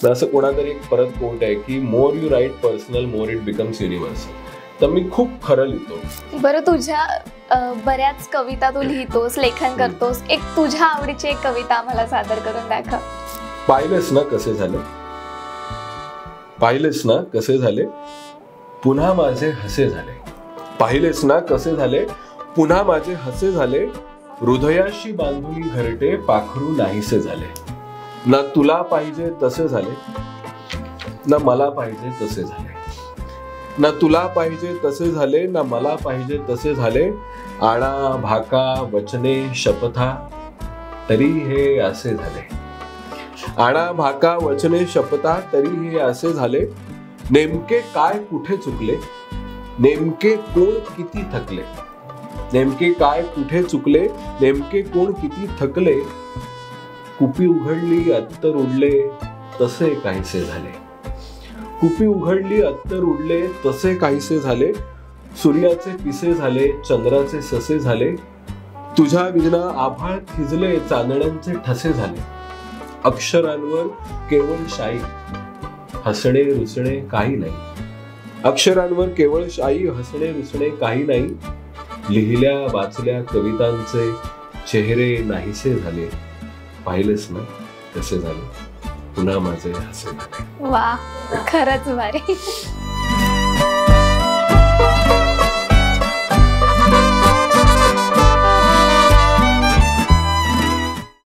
असं कोणातरी एक परत कोट आहे की more you write personal more it becomes universal. तर मी खूप खरं लिहितो. बरं, तुझ्या बऱ्याच कविता तू लिहितोस, लेखन करतोस, एक तुझ्या आवडीची एक कविता आम्हाला सादर करून दाखव. पाहिलेस ना कसे झाले, पाहिलेस ना कसे झाले, पुन्हा माझे हसे झाले. पाहिलेस ना कसे झाले, पुन्हा माझे हसे झाले. हृदयाशी बांधुनी घरटे पाखरू नाहीसे झाले. ना तुला पाहिजे तसे झाले, ना मला पाहिजे तसे झाले. ना तुला पाहिजे तसे झाले, ना मला पाहिजे तसे झाले. आणा भाका वचने शपथा तरी हे असे झाले. आणा भाका वचने शपथा तरी हे असे झाले. नेमके काय कुठे चुकले, नेमके कोण किती थकले. नेमके काय कुठे चुकले, नेमके कोण किती थकले. कुपी उघडली अत्तर उडले तसे काहीसे झाले. कुपी उघडली अत्तर उडले तसे काहीसे झाले. सूर्याचे पिसे झाले, चंद्राचे ससे झाले. तुझ्या विना आभाळ थिजले, चांदण्यांचे ठसे झाले. अक्षरांवर केवळ शाई, हसणे रुसणे काही नाही. अक्षरांवर केवळ शाई, हसणे रुसणे काही नाही. लिहिल्या वाचल्या कवितांचे चेहरे नाहीसे झाले. पाहिलेस ना कसे झाले, पुन्हा माझे हसे झाले. वा, खरंच भारी.